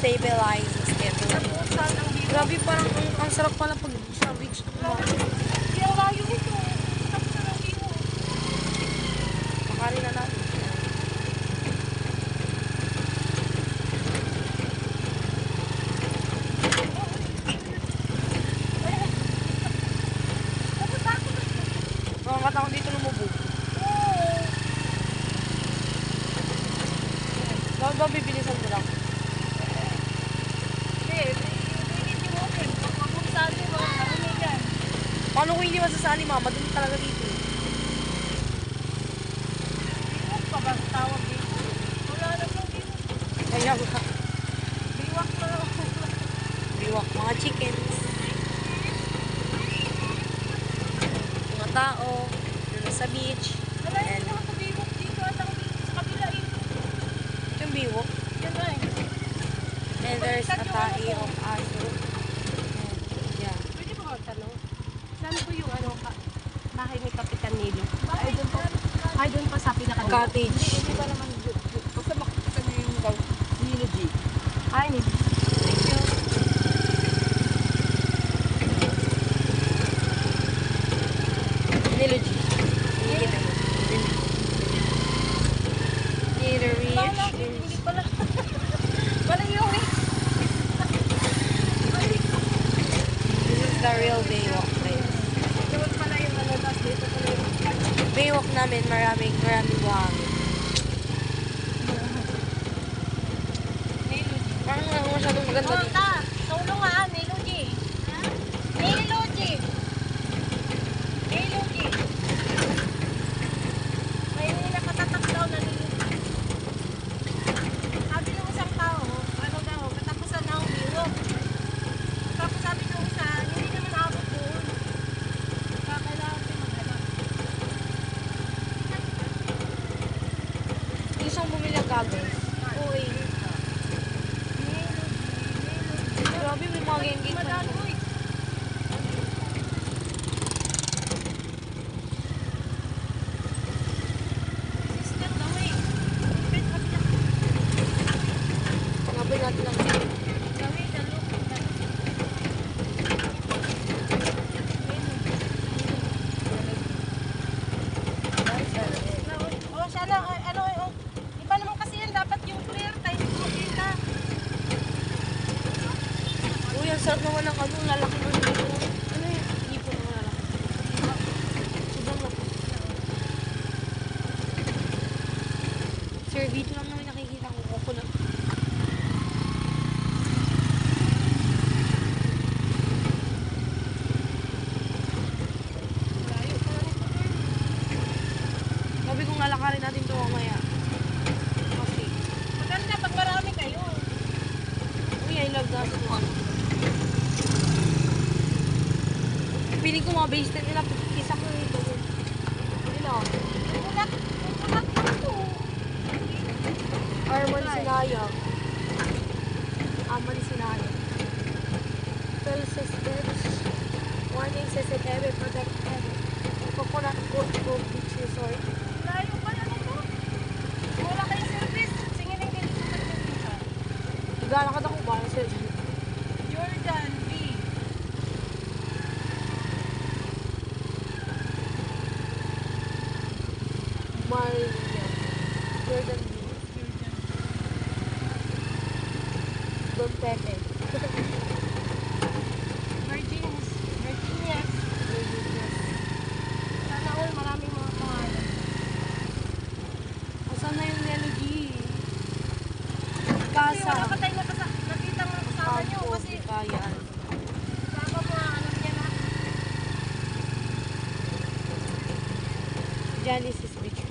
stabilizes everything. Grabe, parang ang sarap pala pag sa beach. Kaya layo ito. Tapos na lang iyo. Makarin na natin. Nakakatakot dito lumubog. Bakit ba bibilisan mo lang? Paano kung hindi masasali, mama? Doon talaga dito. Biwak pa ba tawag dito? Wala na lang dito. Kaya ba? Biwak na lang. Biwak, mga chickens. Mga tao. Doon sa beach. Wala yun naman sa biwak dito at ako dito sa kabila eh. Yung biwak. Yan na eh. And there's a tae of aso. Yeah. Pwede ba magtanong? Saan po yung bahay ni Kapitan Nilo? Ay, doon pa sa pinaka- Cottage. Hindi ba naman basta makikita niyo yung Nilo G. Ay, Nilo. Thank you. Nilogy. Nakikita mo. Near the Wala, reach. hindi pala. Wala yung eh. This is the real Baywalk place. Doon pala yung tapos dito pala yung Baywalk namin, maraming buhangin. Nilo. Parang masyadong maganda Oh, dito. ta. Tulong nga, Nilogy. Nilogy. Nilogy. May nakatatak daw na Nilogy. Sabi ng isang tao, ano daw, katapusan na ang biwok. Tapos sabi ng isa, hindi naman abot doon. Kailangan din mag-alap. Isang bumili ang goggles. Uy. Grabe, may mga gengge. Madalo eh. Sister daw eh. Pwede kami na. Pangabay natin ang Gawi, dalo. Oh, sana, iba naman kasi yan, dapat yung clear, tayo hindi makita. Uy, ang sarap naman ng lalaki ng dito. Ano yun? Ipo naman lalaki. Sobrang laki. Sir, dito lang namin nakikita ko coconut. Layo pala nito, girl. Sabi kong lalakarin natin ito mamaya. Kasi, Maganda pag marami kayo. uy, I love that one. Piling ko mga base nila, isa ko nito. Ano? Ulak ito. Arman Sinayang. Aman Sinayang. Well, sisters, warning CCTV, protect heavy. Coconut Grove Beach Resort. Layo pala nito. Wala kayong service. Singin ang ganito sa service. Naglalakad ako ba? Jordan B. Maria. Jordan B. Don Pepe. Virginias. Sana all maraming mga pangalan. Asan na yung melody? Kasi Casa. wala pa tayo nakita mga kasama nyo kasi Kayan. kasama mga ano niya na. Genesis Beach.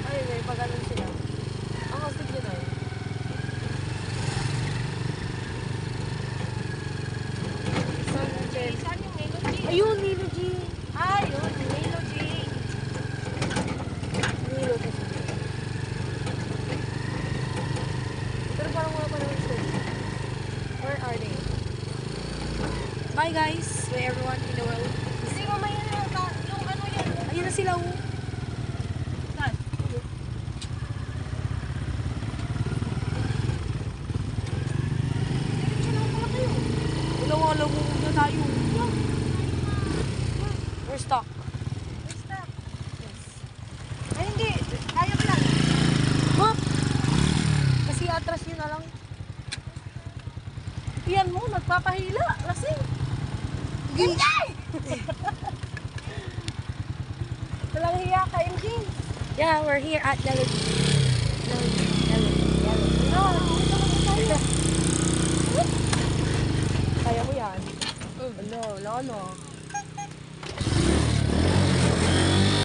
Ay, may pag-anon sila. Ang astig yun ay. Saan yung Melody? Ayun, Nilo G. Ayun, Melody. Nilo kasi. Pero parang wala pa naman sila. Where are they? Bye guys, to everyone in the world. Hindi mo may yung ano yan. Ayun na sila oh. alam mo na tayo. We're stuck. Basta. Ay, hindi. Kaya mo lang. Ma! Kasi atras yun na lang. Yan mo, nagpapahila. Lasing. Hindi! Walang hiya ka, MJ. Yeah, we're here at Yellow. No, dito naman tayo. Kaya mo yan. Ano,